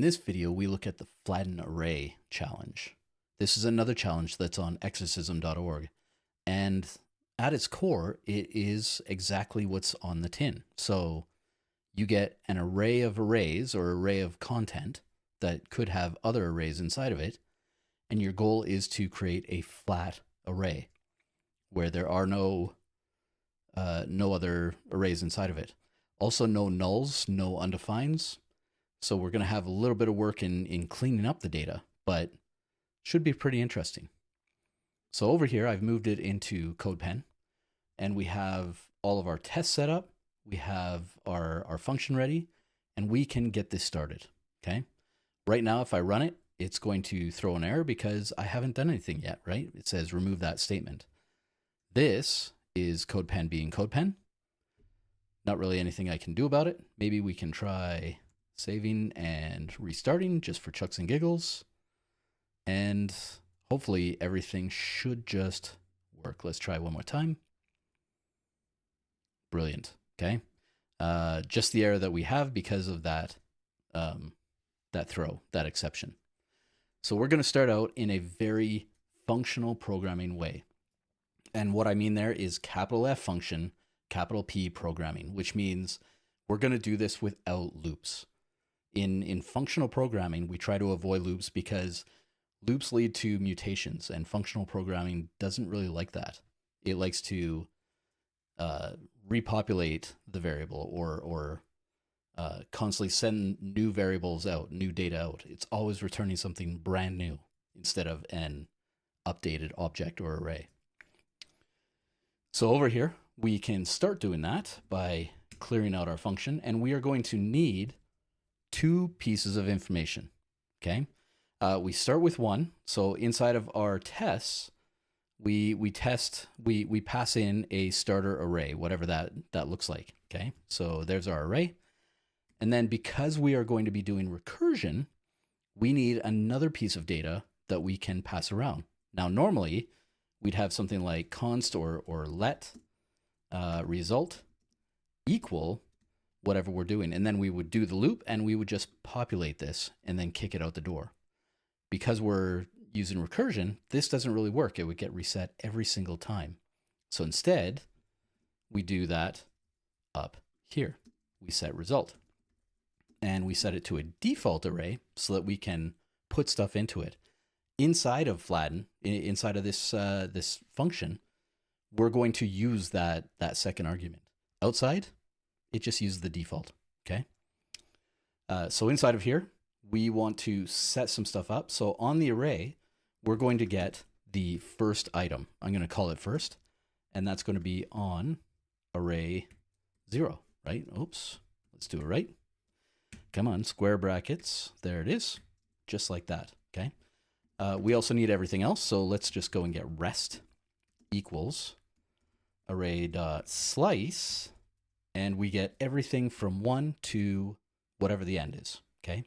this video, we look at the Flatten Array challenge. This is another challenge that's on exorcism.org. And at its core, it is exactly what's on the tin. So you get an array of arrays or array of content that could have other arrays inside of it. And your goal is to create a flat array where there are no other arrays inside of it. Also no nulls, no undefines. So we're going to have a little bit of work in cleaning up the data, but should be pretty interesting. So over here, I've moved it into CodePen, and we have all of our tests set up. We have our function ready, and we can get this started, okay? Right now, if I run it, it's going to throw an error because I haven't done anything yet, right? It says remove that statement. This is CodePen being CodePen. Not really anything I can do about it. Maybe we can try saving and restarting just for chucks and giggles. And hopefully everything should just work. Let's try one more time. Brilliant. Okay. Just the error that we have because of that, that exception. So we're going to start out in a very functional programming way. And what I mean there is capital F function, capital P programming, which means we're going to do this without loops. In functional programming, we try to avoid loops because loops lead to mutations, and functional programming doesn't really like that. It likes to repopulate the variable or constantly send new variables out, new data out. It's always returning something brand new instead of an updated object or array. So over here, we can start doing that by clearing out our function, and we are going to need two pieces of information, okay? We start with one. So inside of our tests, we pass in a starter array, whatever that looks like, okay? So there's our array. And then because we are going to be doing recursion, we need another piece of data that we can pass around. Now, normally, we'd have something like const or let result equal whatever we're doing. And then we would do the loop and we would just populate this and then kick it out the door. Because we're using recursion, this doesn't really work. It would get reset every single time. So instead, we do that up here. We set result. And we set it to a default array so that we can put stuff into it. Inside of Flatten, inside of this this function, we're going to use that second argument. Outside, it just uses the default, okay? So inside of here, we want to set some stuff up. So on the array, we're going to get the first item. I'm going to call it first, and that's going to be on array 0, right? Oops, let's do it right. Come on, square brackets. There it is, just like that, okay? We also need everything else, so let's just go and get rest equals array.slice, and we get everything from 1 to whatever the end is, okay?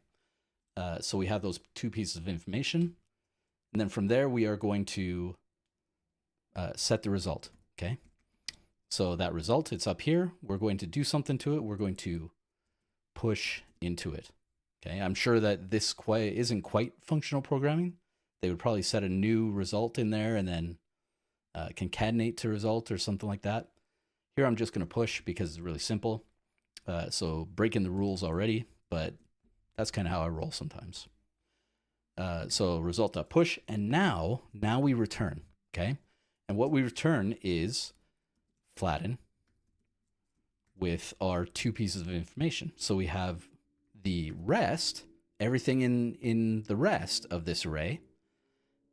So we have those two pieces of information, and then from there we are going to set the result, okay? So that result, it's up here. We're going to do something to it. We're going to push into it, okay? I'm sure that this isn't quite functional programming. They would probably set a new result in there and then concatenate to result or something like that. Here I'm just going to push because it's really simple. So breaking the rules already, but that's kind of how I roll sometimes. So result.push, and now we return, okay? And what we return is flatten with our two pieces of information. So we have the rest, everything in the rest of this array,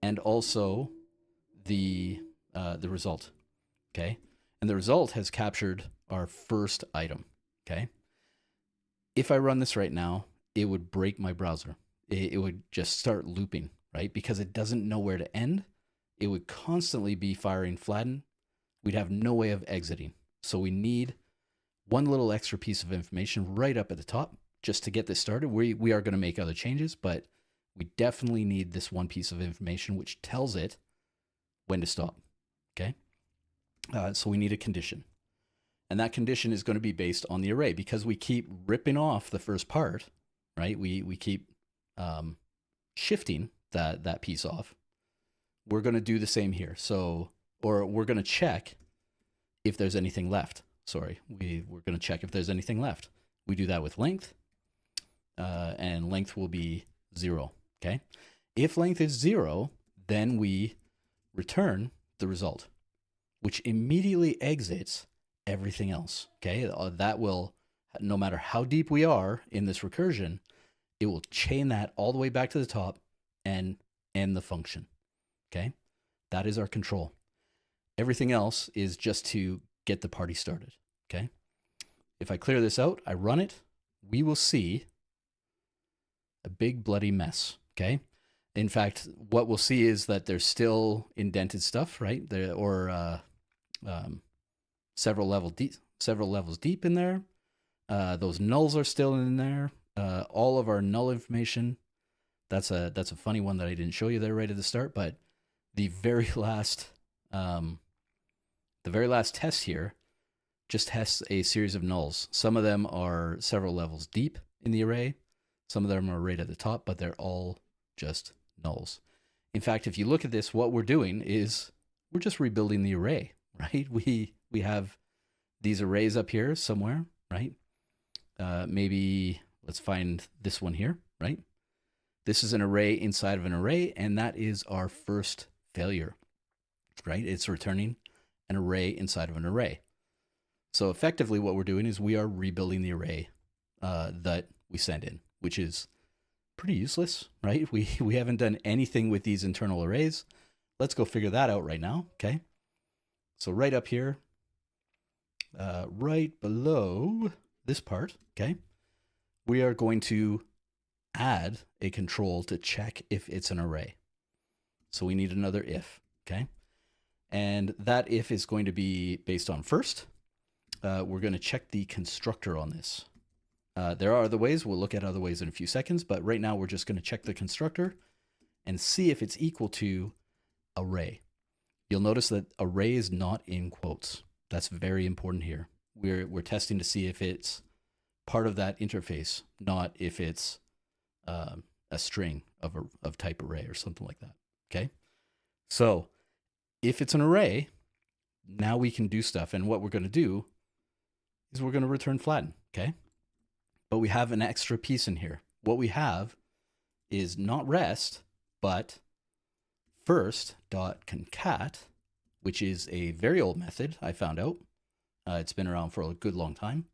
and also the result, okay? And the result has captured our first item, okay? If I run this right now, it would break my browser. It would just start looping, right? Because it doesn't know where to end. It would constantly be firing flatten. We'd have no way of exiting. So we need one little extra piece of information right up at the top just to get this started. We are going to make other changes, but we definitely need this one piece of information which tells it when to stop, okay? So we need a condition. And that condition is going to be based on the array because we keep ripping off the first part, right? We keep shifting that piece off, we're going to do the same here. So, or we're going to check if there's anything left. Sorry, we're going to check if there's anything left. We do that with length, and length will be 0. Okay. If length is 0, then we return the result, which immediately exits everything else. Okay. That will, no matter how deep we are in this recursion, it will chain that all the way back to the top and end the function. Okay. That is our control. Everything else is just to get the party started. Okay. If I clear this out, I run it, we will see a big bloody mess. Okay. In fact, what we'll see is that there's still indented stuff, right? There, or several levels deep in there. Those nulls are still in there. All of our null information. That's a funny one that I didn't show you there right at the start, but the very last test here just tests a series of nulls. Some of them are several levels deep in the array. Some of them are right at the top, but they're all just nulls. In fact, if you look at this, what we're doing is we're just rebuilding the array, right? We have these arrays up here somewhere, right? Maybe let's find this one here, right? This is an array inside of an array, and that is our first failure, right? It's returning an array inside of an array. So effectively what we're doing is we are rebuilding the array that we sent in, which is pretty useless, right? We haven't done anything with these internal arrays. Let's go figure that out right now, okay? So right up here, right below this part, okay, we are going to add a control to check if it's an array. So we need another if, okay? And that if is going to be based on first. We're going to check the constructor on this. There are other ways. We'll look at other ways in a few seconds, but right now we're just going to check the constructor and see if it's equal to array. You'll notice that array is not in quotes. That's very important here. We're testing to see if it's part of that interface, not if it's a string of type array or something like that. Okay. So if it's an array, now we can do stuff. And what we're going to do is we're going to return flatten. Okay. But we have an extra piece in here. What we have is not rest, but first.concat, which is a very old method I found out. It's been around for a good long time.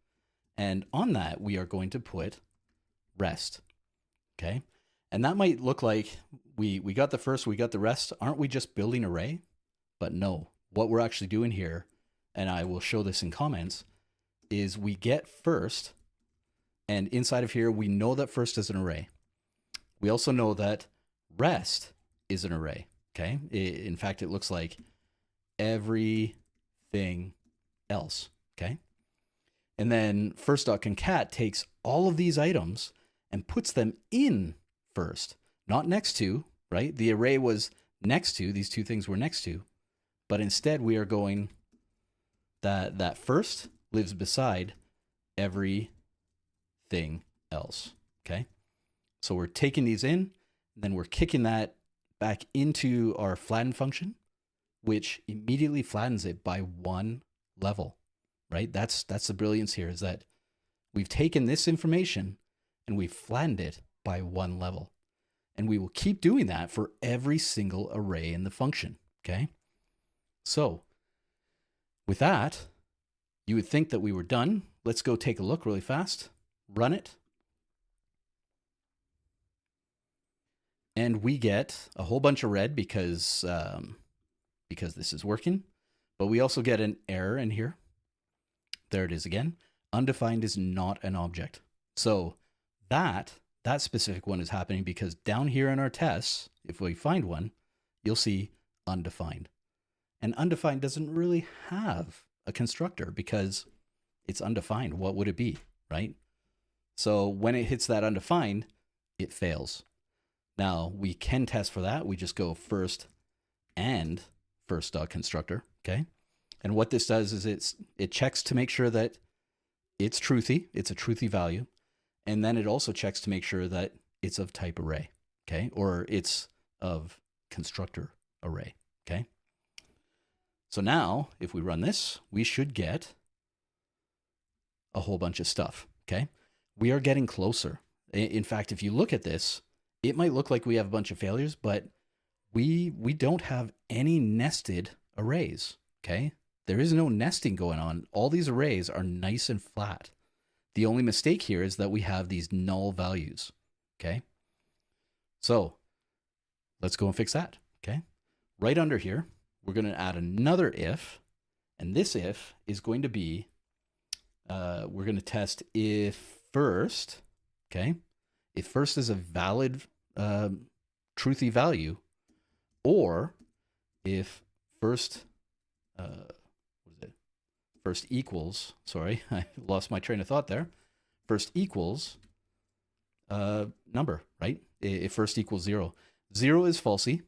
And on that, we are going to put rest. Okay. And that might look like we got the first, we got the rest. Aren't we just building array? But no, what we're actually doing here, and I will show this in comments, is we get first, and inside of here, we know that first is an array. We also know that rest is an array. Okay. In fact, it looks like everything else. Okay. And then first.concat takes all of these items and puts them in first, not next to, right? The array was next to, these two things were next to, but instead we are going that first lives beside everything else. Okay. So we're taking these in, and then we're kicking that back into our flatten function, which immediately flattens it by one level, right? That's the brilliance here, is that we've taken this information and we've flattened it by one level. And we will keep doing that for every single array in the function, okay? So with that, you would think that we were done. Let's go take a look really fast, run it. And we get a whole bunch of red because this is working, but we also get an error in here. There it is again. Undefined is not an object. So that specific one is happening because down here in our tests, if we find one, you'll see undefined. And undefined doesn't really have a constructor because it's undefined. What would it be, right? So when it hits that undefined, it fails. Now we can test for that. We just go first and first.constructor, okay? And what this does is it checks to make sure that it's truthy. It's a truthy value. And then it also checks to make sure that it's of type array, okay? Or it's of constructor array, okay? So now, if we run this, we should get a whole bunch of stuff, okay? We are getting closer. In fact, if you look at this, it might look like we have a bunch of failures, but we don't have any nested arrays, okay? There is no nesting going on. All these arrays are nice and flat. The only mistake here is that we have these null values, okay? So let's go and fix that, okay? Right under here, we're going to add another if, and this if is going to be, we're going to test if first, okay? If first is a valid truthy value, or if first, what is it? First equals, sorry, I lost my train of thought there. First equals number, right? If first equals 0. 0 is falsy.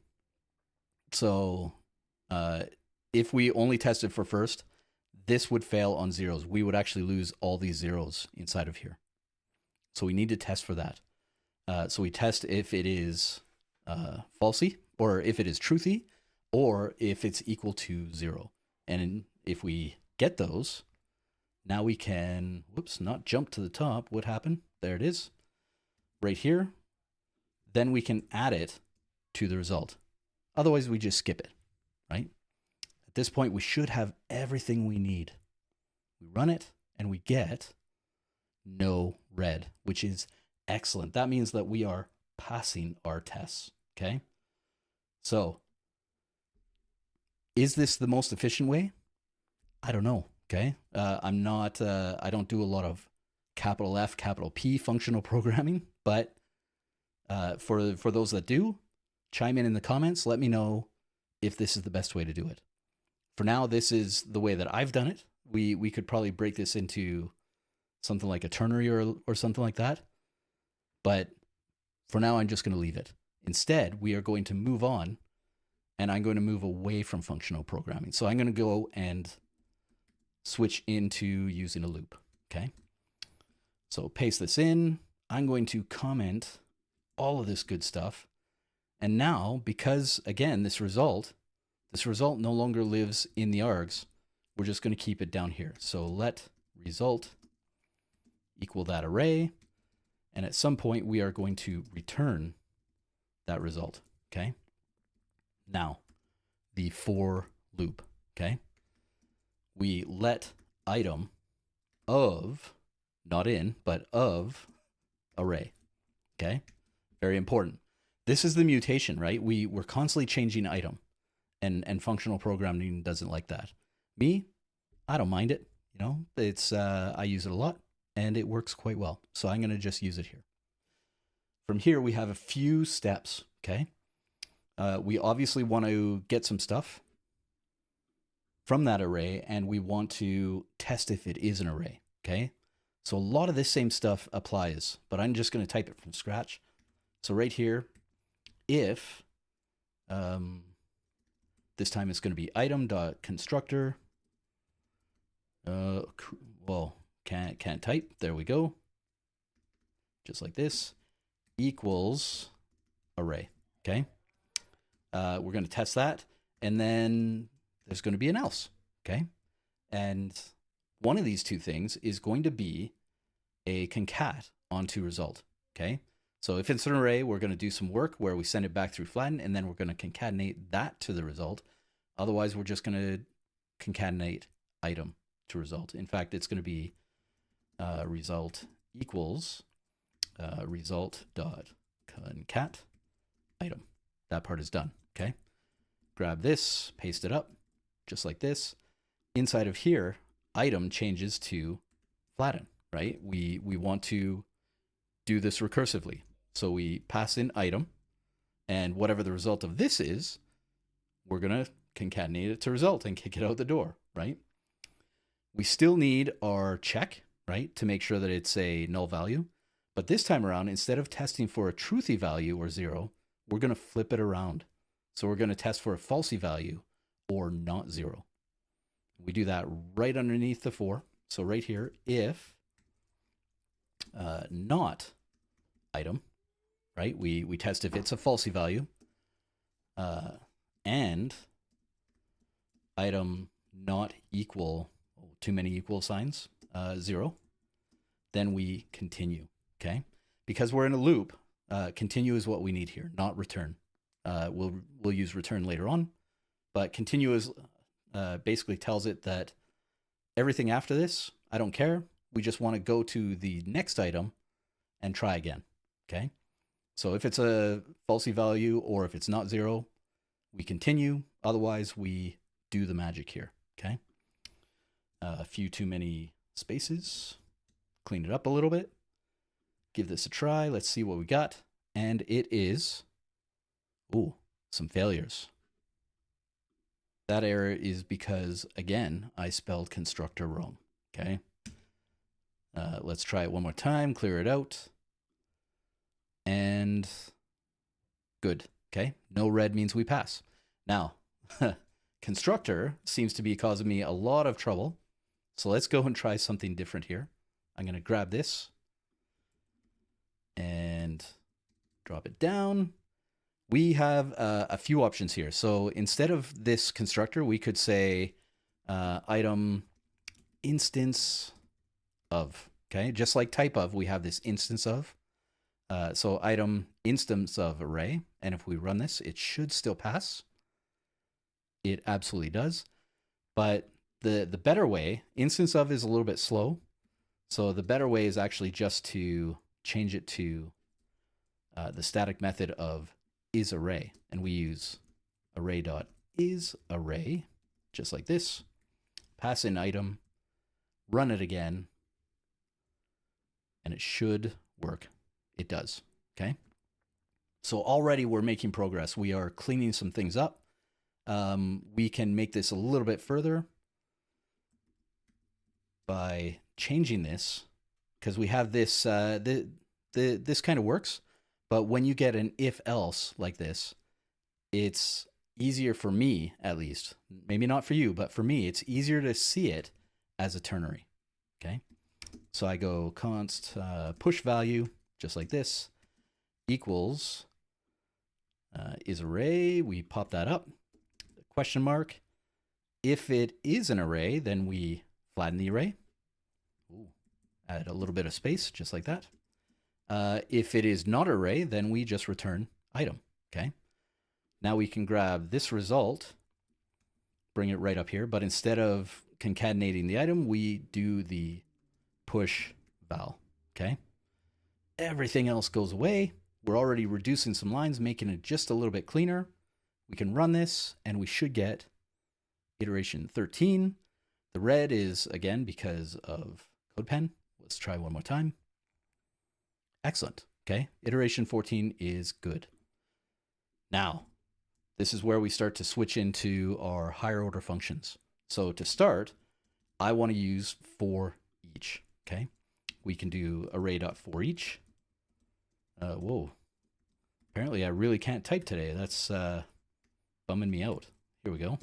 So if we only tested for first, this would fail on zeros. We would actually lose all these zeros inside of here. So we need to test for that. So we test if it is falsy, or if it is truthy, or if it's equal to 0. And if we get those, now we can, whoops, not jump to the top. What happened? There it is, right here. Then we can add it to the result. Otherwise, we just skip it, right? At this point, we should have everything we need. We run it, and we get no red, which is excellent. That means that we are passing our tests, okay? So, is this the most efficient way? I don't know, okay? I'm not, I don't do a lot of capital F, capital P functional programming, but for those that do, chime in the comments. Let me know if this is the best way to do it. For now, this is the way that I've done it. We could probably break this into something like a ternary or something like that. But for now, I'm just going to leave it. Instead, we are going to move on, and I'm going to move away from functional programming. So I'm going to go and switch into using a loop, okay? So paste this in. I'm going to comment all of this good stuff. And now, because, again, this result no longer lives in the args, we're just going to keep it down here. So let result equal that array. And at some point, we are going to return that result, okay? Now, the for loop, okay? We let item of, not in, but of array, okay? Very important. This is the mutation, right? We're constantly changing item, and functional programming doesn't like that. Me, I don't mind it. You know, it's I use it a lot, and it works quite well. So I'm going to just use it here. From here, we have a few steps, okay? We obviously want to get some stuff from that array, and we want to test if it is an array, okay? So a lot of this same stuff applies, but I'm just going to type it from scratch. So right here, if, this time it's going to be item.constructor, well, can't type, there we go, just like this, equals array, okay? We're going to test that, and then there's going to be an else, okay? And one of these two things is going to be a concat onto result, okay? So if it's an array, we're going to do some work where we send it back through flatten, and then we're going to concatenate that to the result. Otherwise, we're just going to concatenate item to result. In fact, it's going to be result equals result dot concat item. That part is done, okay? Grab this, paste it up, just like this. Inside of here, item changes to flatten, right? We want to do this recursively. So we pass in item, and whatever the result of this is, we're going to concatenate it to result and kick it out the door, right? We still need our check, right, to make sure that it's a null value. But this time around, instead of testing for a truthy value or 0, we're going to flip it around. So we're going to test for a falsy value or not 0. We do that right underneath the for. So right here, if not item, right? We test if it's a falsy value, and item not equal, too many equal signs, 0. Then we continue, okay? Because we're in a loop, continue is what we need here, not return. We'll use return later on, but continue is basically tells it that everything after this, I don't care. We just want to go to the next item and try again, okay? So if it's a falsy value or if it's not 0, we continue. Otherwise, we do the magic here, okay? A few too many spaces. Clean it up a little bit. Give this a try. Let's see what we got. And it is, some failures. That error is because, again, I spelled constructor wrong, okay? Let's try it one more time, clear it out. And good, okay? No red means we pass. Now, constructor seems to be causing me a lot of trouble. So let's go and try something different here. I'm going to grab this and drop it down. We have a few options here. So instead of this constructor, we could say item instance of, okay? Just like type of, we have this instance of. So item instance of array. And if we run this, it should still pass. It absolutely does. But the better way, instance of is a little bit slow. So the better way is actually just to change it to the static method of isArray. And we use array.isArray, just like this. Pass in item, run it again, and it should work. It does, okay? So already we're making progress. We are cleaning some things up. We can make this a little bit further by changing this, because we have this, this kind of works, but when you get an if-else like this, it's easier for me, at least, maybe not for you, but for me, it's easier to see it as a ternary, okay? So I go const push value, just like this, equals isArray, we pop that up, question mark. If it is an array, then we flatten the array. Ooh, add a little bit of space, just like that. If it is not array, then we just return item, okay? Now we can grab this result, bring it right up here, but instead of concatenating the item, we do the push val, okay? Everything else goes away. We're already reducing some lines, making it just a little bit cleaner. We can run this, and we should get iteration 13. The red is, again, because of CodePen. Let's try one more time. Excellent. Okay, iteration 14 is good. Now, this is where we start to switch into our higher order functions. So to start, I want to use for each, okay? We can do array.forEach. Whoa. Apparently I really can't type today. That's bumming me out. Here we go.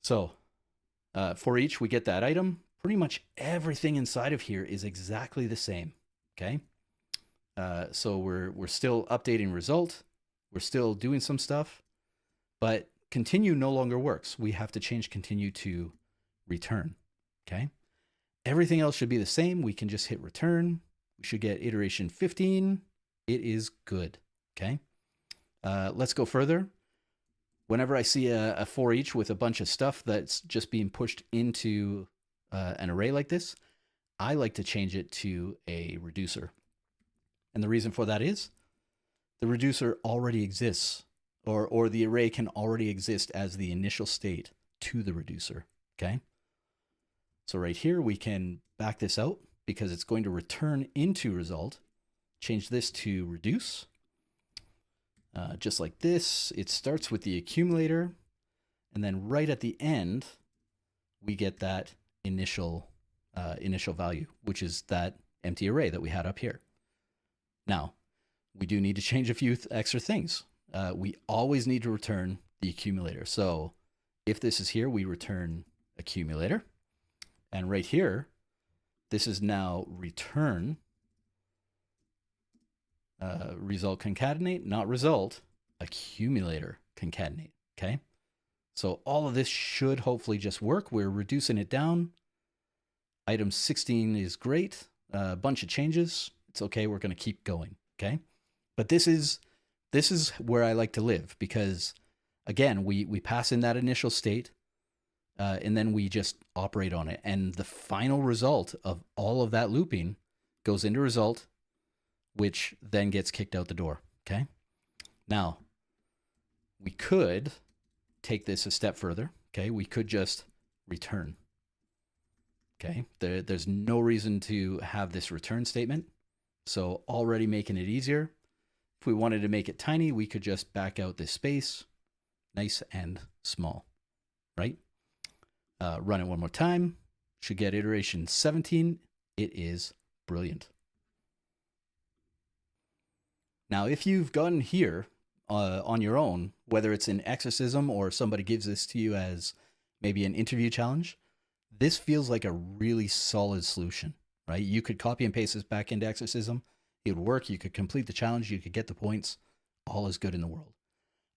So for each, we get that item. Pretty much everything inside of here is exactly the same, okay? So we're still updating result. We're still doing some stuff, but continue no longer works. We have to change continue to return, okay? Everything else should be the same. We can just hit return. We should get iteration 15. It is good, okay? Let's go further. Whenever I see a for each with a bunch of stuff that's just being pushed into an array like this, I like to change it to a reducer. And the reason for that is the reducer already exists, or the array can already exist as the initial state to the reducer, okay? So right here, we can back this out because it's going to return into result. Change this to reduce. Just like this, it starts with the accumulator, and then right at the end, we get that initial value, which is that empty array that we had up here. Now, we do need to change a few extra things. We always need to return the accumulator. So if this is here, we return accumulator. And right here, this is now return result concatenate, not result, accumulator concatenate. Okay. So all of this should hopefully just work. We're reducing it down. Item 16 is great. A bunch of changes. It's okay. We're going to keep going. Okay. But this is where I like to live, because again, we pass in that initial state, and then we just operate on it. And the final result of all of that looping goes into result, which then gets kicked out the door. Okay. Now, we could take this a step further. Okay. We could just return. Okay. There's no reason to have this return statement. So already making it easier. If we wanted to make it tiny, we could just back out this space, nice and small, right? Run it one more time. Should get iteration 17. It is brilliant. Now, if you've gotten here on your own, whether it's an exorcism or somebody gives this to you as maybe an interview challenge, this feels like a really solid solution, right? You could copy and paste this back into exorcism. It would work. You could complete the challenge. You could get the points. All is good in the world.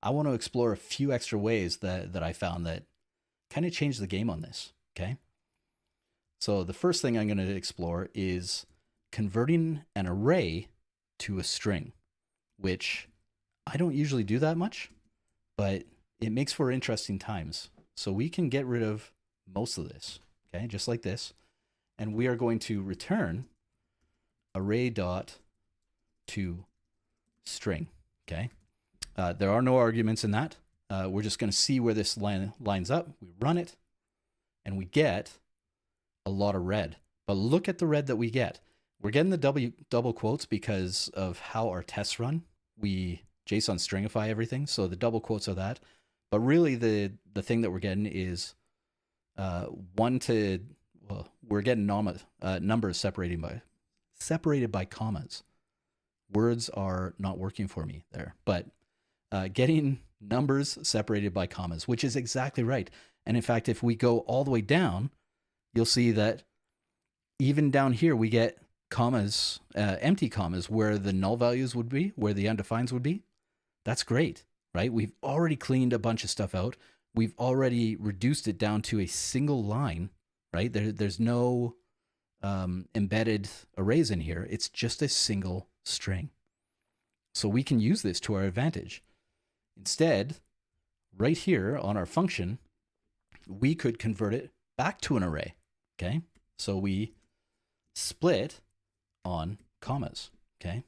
I want to explore a few extra ways that I found that kind of changed the game on this. Okay. So the first thing I'm going to explore is converting an array to a string, which I don't usually do that much, but it makes for interesting times. So we can get rid of most of this, okay, just like this. And we are going to return array dot to string, okay? There are no arguments in that. We're just going to see where this lines up. We run it, and we get a lot of red. But look at the red that we get. We're getting the double quotes because of how our tests run. We JSON stringify everything, so the double quotes are that. But really, the thing that we're getting is we're getting numbers separated by commas. Words are not working for me there, but getting numbers separated by commas, which is exactly right. And in fact, if we go all the way down, you'll see that even down here, we get commas, empty commas, where the null values would be, where the undefineds would be. That's great, right? We've already cleaned a bunch of stuff out. We've already reduced it down to a single line, right? There's no embedded arrays in here. It's just a single string. So we can use this to our advantage. Instead, right here on our function, we could convert it back to an array, okay? So we split on commas, okay?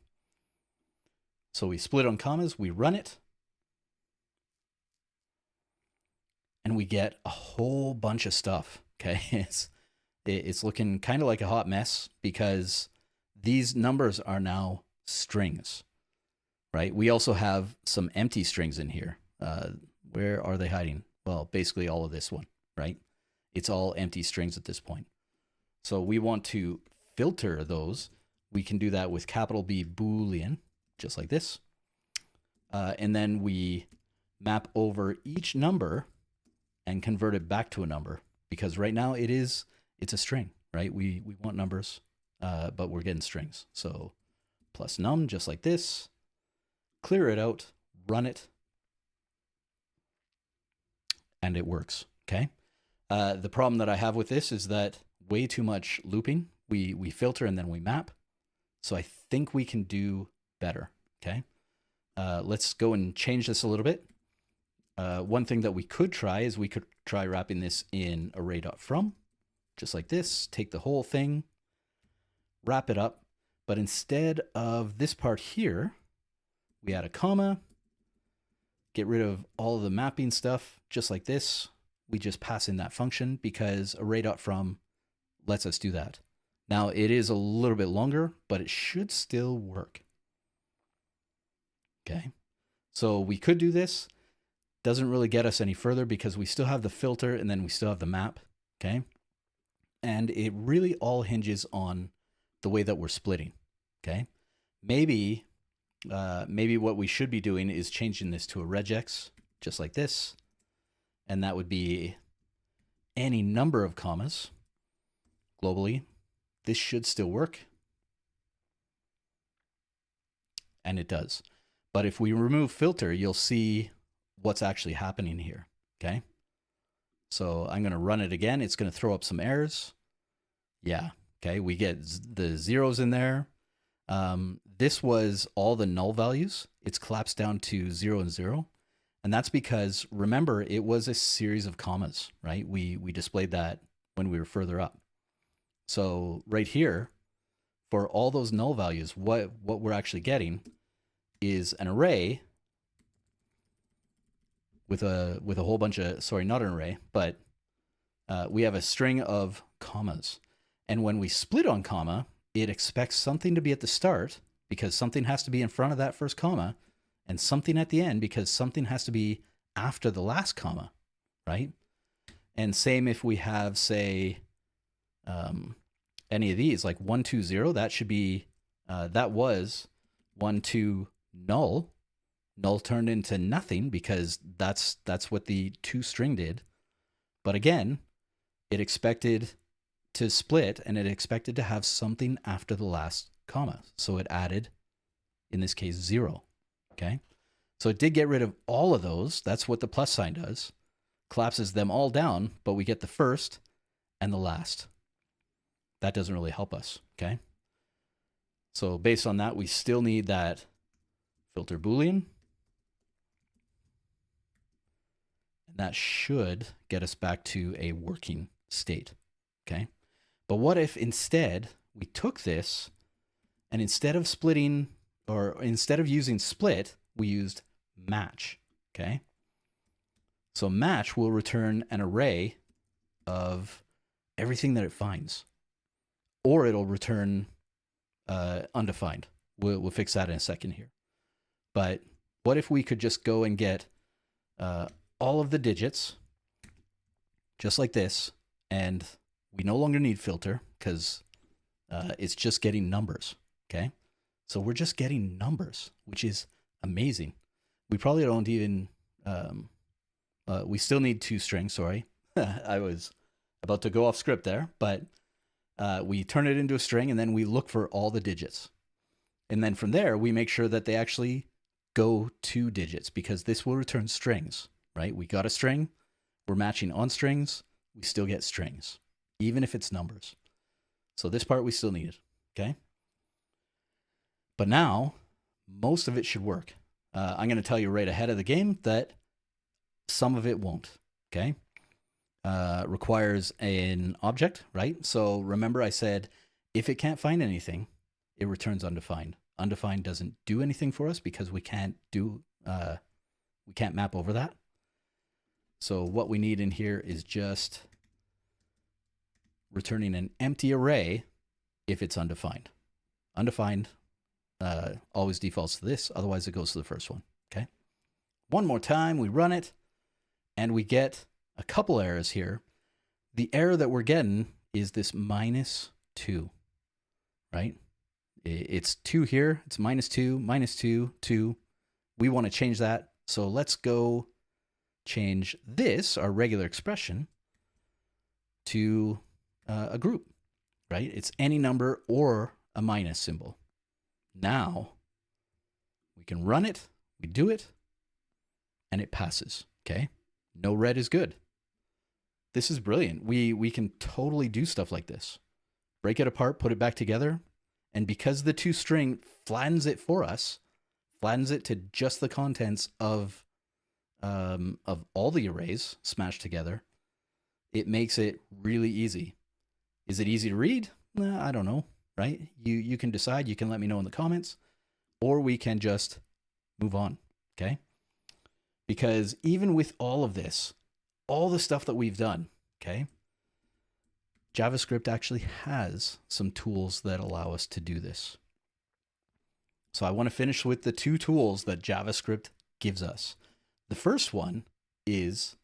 So we split on commas, we run it, and we get a whole bunch of stuff, okay? It's looking kind of like a hot mess because these numbers are now strings, right? We also have some empty strings in here. Where are they hiding? Well, basically all of this one, right? It's all empty strings at this point. So we want to filter those. We can do that with capital B Boolean, just like this. And then we map over each number and convert it back to a number, because right now it's a string, right? We want numbers, but we're getting strings. So plus num, just like this, clear it out, run it, and it works, okay? The problem that I have with this is that way too much looping. We filter and then we map. So I think we can do better, okay? Let's go and change this a little bit. One thing that we could try is we could try wrapping this in array.from, just like this, take the whole thing, wrap it up. But instead of this part here, we add a comma, get rid of all of the mapping stuff, just like this. We just pass in that function because array.from lets us do that. Now it is a little bit longer, but it should still work. Okay, so we could do this. Doesn't really get us any further because we still have the filter and then we still have the map, okay? And it really all hinges on the way that we're splitting, okay? Maybe what we should be doing is changing this to a regex, just like this. And that would be any number of commas globally. This should still work. and it does. But if we remove filter, you'll see what's actually happening here, okay? So I'm going to run it again. It's going to throw up some errors. Yeah, okay, we get the zeros in there. This was all the null values. It's collapsed down to 0 and 0. And that's because, remember, it was a series of commas, right? We displayed that when we were further up. So right here, for all those null values, what we're actually getting is an array with a whole bunch of, sorry, not an array, but we have a string of commas. And when we split on comma, it expects something to be at the start because something has to be in front of that first comma, and something at the end because something has to be after the last comma, right? And same if we have, say, any of these, like 1, 2, 0, that should be, that was 1, 2, null. Null turned into nothing because that's what the toString did. But again, it expected to split, and it expected to have something after the last comma. So it added, in this case, 0. Okay, so it did get rid of all of those. That's what the plus sign does. Collapses them all down, but we get the first and the last. That doesn't really help us, okay? So based on that, we still need that filter Boolean. And that should get us back to a working state, okay? But what if instead we took this and instead of splitting, or instead of using split, we used match, okay? So match will return an array of everything that it finds, or it'll return undefined. We'll fix that in a second here. But what if we could just go and get all of the digits, just like this, and we no longer need filter because it's just getting numbers, okay? So we're just getting numbers, which is amazing. We probably don't even, we still need toString, sorry. I was about to go off script there, but we turn it into a string and then we look for all the digits. And then from there, we make sure that they actually go 2 digits because this will return strings, right? We got a string, we're matching on strings, we still get strings, even if it's numbers. So this part we still need, okay? But now, most of it should work. I'm going to tell you right ahead of the game that some of it won't, okay? Requires an object, right? So remember I said, if it can't find anything, it returns undefined. Undefined doesn't do anything for us because we can't map over that. So what we need in here is just returning an empty array if it's undefined. Undefined always defaults to this, otherwise it goes to the first one, okay? One more time, we run it, and we get a couple errors here. The error that we're getting is this -2, right? It's 2 here, it's -2, -2, 2. We want to change that, so let's go change this, our regular expression, to a group, right? It's any number or a minus symbol. Now, we can run it, we do it, and it passes, okay? No red is good. This is brilliant. We can totally do stuff like this. Break it apart, put it back together, and because the toString flattens it for us, flattens it to just the contents of all the arrays smashed together, it makes it really easy. Is it easy to read? I don't know, right? You can decide. You can let me know in the comments, or we can just move on, okay? Because even with all of this, all the stuff that we've done, okay, JavaScript actually has some tools that allow us to do this. So I want to finish with the 2 tools that JavaScript gives us. The first one is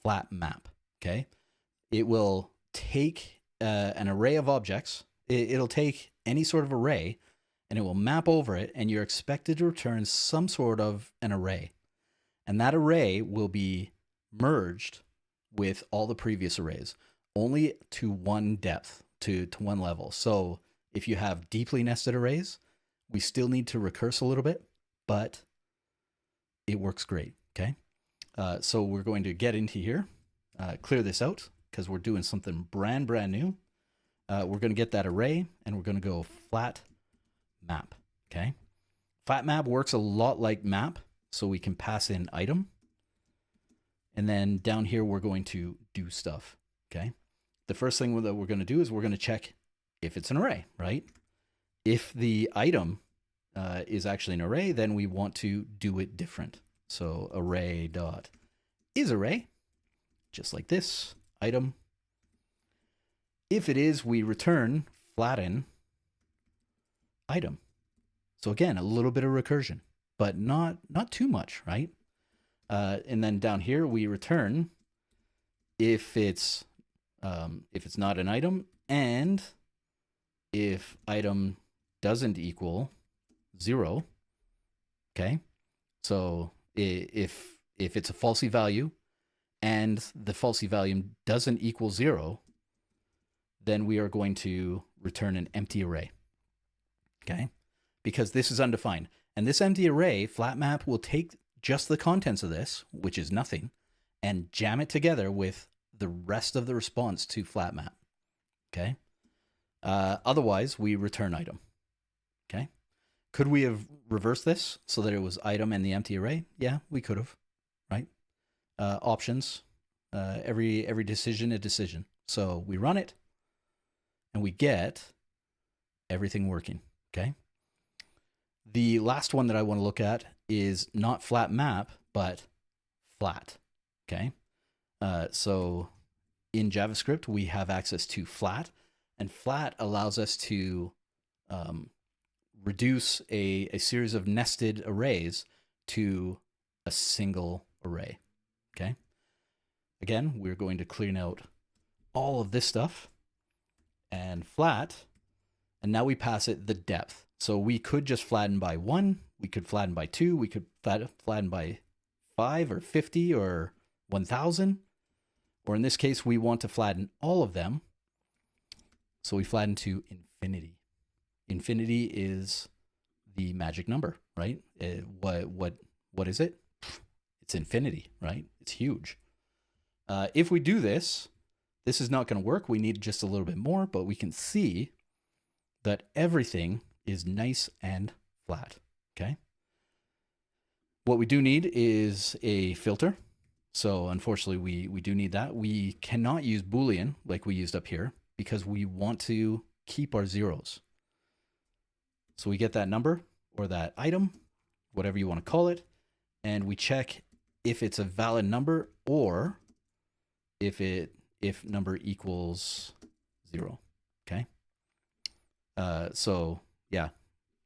flat map, okay? It will take an array of objects. It'll take any sort of array, and it will map over it, and you're expected to return some sort of an array. And that array will be merged with all the previous arrays, only to one depth, to one level. So if you have deeply nested arrays, We still need to recurse a little bit, but it works great, okay? So we're going to get into here, clear this out, because we're doing something brand new. We're going to get that array, and we're going to go flat map, okay? Flat map works a lot like map, so we can pass in item. And then down here, we're going to do stuff, okay? The first thing that we're going to do is we're going to check if it's an array, right? If the item is actually an array, then we want to do it different. So array dot is array, just like this, item. If it is, we return flatten item. So again, a little bit of recursion, but not too much, right? And then down here we return if it's not an item, and if item doesn't equal 0. Okay, so if it's a falsy value and the falsy value doesn't equal 0, then we are going to return an empty array. Okay, because this is undefined, and this empty array, flat map will take just the contents of this, which is nothing, and jam it together with the rest of the response to flat map. Okay. Otherwise, we return item. Okay. Could we have reversed this so that it was item and the empty array? Yeah, we could have. Right. Options. Every decision a decision. So we run it, and we get everything working. Okay. The last one that I want to look at is not flat map, but flat. Okay. So in JavaScript, we have access to flat, and flat allows us to reduce a series of nested arrays to a single array. Okay. Again, we're going to clean out all of this stuff and flat, and now we pass it the depth. So we could just flatten by 1, we could flatten by 2, we could flatten by 5 or 50 or 1,000. Or in this case, we want to flatten all of them. So we flatten to infinity. Infinity is the magic number, right? What is it? It's infinity, right? It's huge. If we do this, this is not going to work. We need just a little bit more, but we can see that everything is nice and flat, okay? What we do need is a filter. So unfortunately, we do need that. We cannot use Boolean like we used up here because we want to keep our zeros. So we get that number or that item, whatever you want to call it, and we check if it's a valid number or if number equals 0. Okay. So yeah,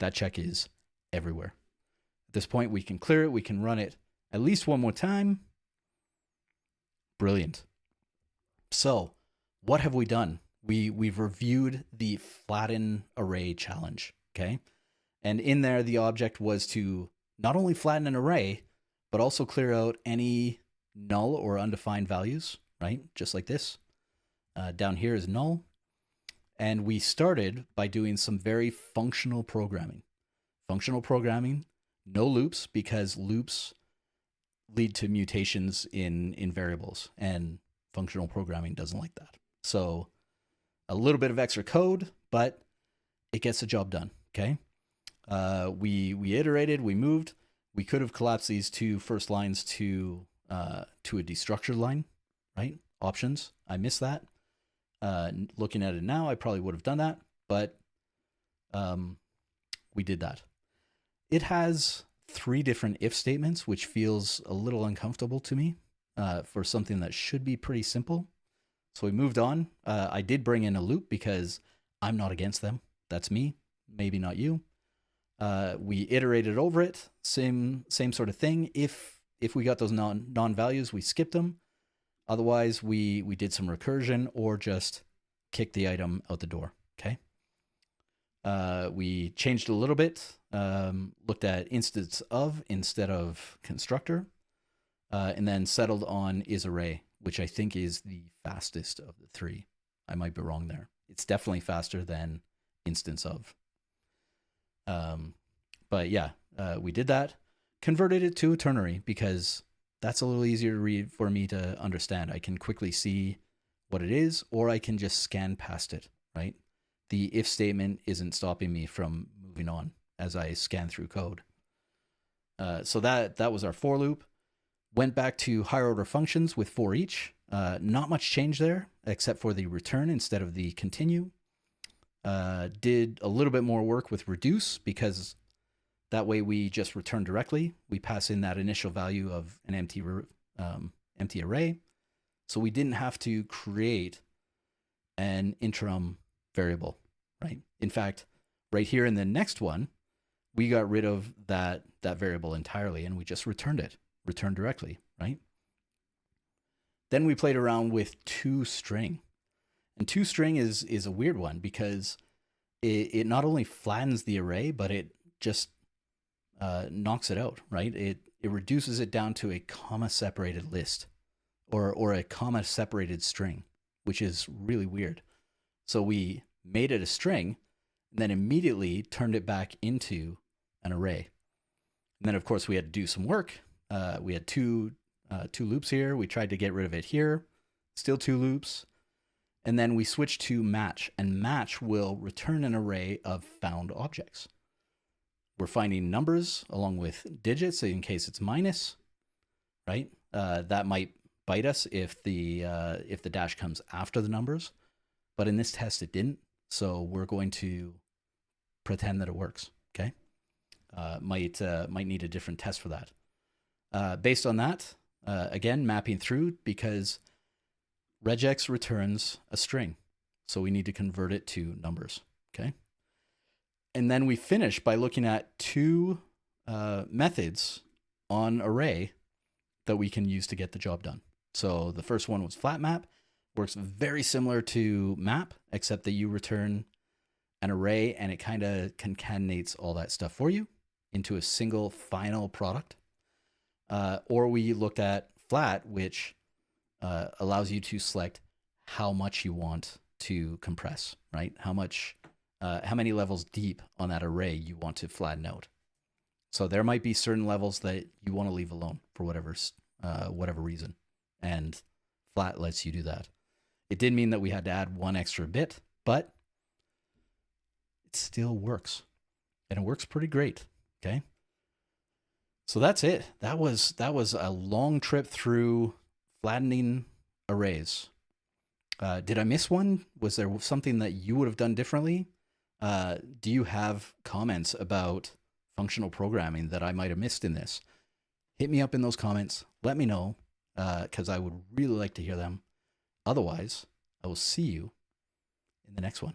that check is everywhere. At this point, we can clear it. We can run it at least one more time. Brilliant. So what have we done? We've reviewed the flatten array challenge. Okay. And in there, the object was to not only flatten an array, but also clear out any null or undefined values, right? Just like this. Down here is null. And we started by doing some very functional programming. Functional programming, no loops, because loops lead to mutations in variables, and functional programming doesn't like that. So a little bit of extra code, but it gets the job done, okay? We iterated, we moved. We could have collapsed these two first lines to a destructured line, right? Options, I missed that. Looking at it now, I probably would have done that, but we did that. It has 3 different if statements, which feels a little uncomfortable to me for something that should be pretty simple. So we moved on. I did bring in a loop because I'm not against them. That's me, maybe not you. We iterated over it, same sort of thing. If we got those non-values, we skipped them. Otherwise, we did some recursion or just kicked the item out the door, okay? We changed a little bit, looked at instance of instead of constructor, and then settled on isArray, which I think is the fastest of the 3. I might be wrong there. It's definitely faster than instance of. But yeah, we did that, converted it to a ternary because that's a little easier to read for me to understand. I can quickly see what it is, or I can just scan past it, right? The if statement isn't stopping me from moving on as I scan through code. So that was our for loop. Went back to higher order functions with for each. Not much change there, except for the return instead of the continue. Did a little bit more work with reduce because that way we just return directly. We pass in that initial value of an empty array. So we didn't have to create an interim variable, right? In fact, right here in the next one, we got rid of that variable entirely and we just returned directly, right? Then we played around with toString. And toString is a weird one because it not only flattens the array, but it just knocks it out, right? It reduces it down to a comma-separated list or a comma-separated string, which is really weird. So we made it a string and then immediately turned it back into an array. And then, of course, we had to do some work. We had two loops here. We tried to get rid of it here. Still 2 loops. And then we switched to match, and match will return an array of found objects. We're finding numbers along with digits in case it's minus, right? That might bite us if the dash comes after the numbers, but in this test it didn't. So we're going to pretend that it works. Okay, might need a different test for that. Based on that, again mapping through because regex returns a string, so we need to convert it to numbers. Okay. And then we finish by looking at 2 methods on array that we can use to get the job done. So the first one was flatMap. Works very similar to map, except that you return an array and it kind of concatenates all that stuff for you into a single final product. Or we looked at flat, which allows you to select how much you want to compress, right? How many levels deep on that array you want to flatten out. So there might be certain levels that you want to leave alone for whatever reason, and flat lets you do that. It did mean that we had to add 1 extra bit, but it still works, and it works pretty great. Okay, so that's it. That was a long trip through flattening arrays. Did I miss one? Was there something that you would have done differently? Do you have comments about functional programming that I might have missed in this? Hit me up in those comments. Let me know, because I would really like to hear them. Otherwise, I will see you in the next one.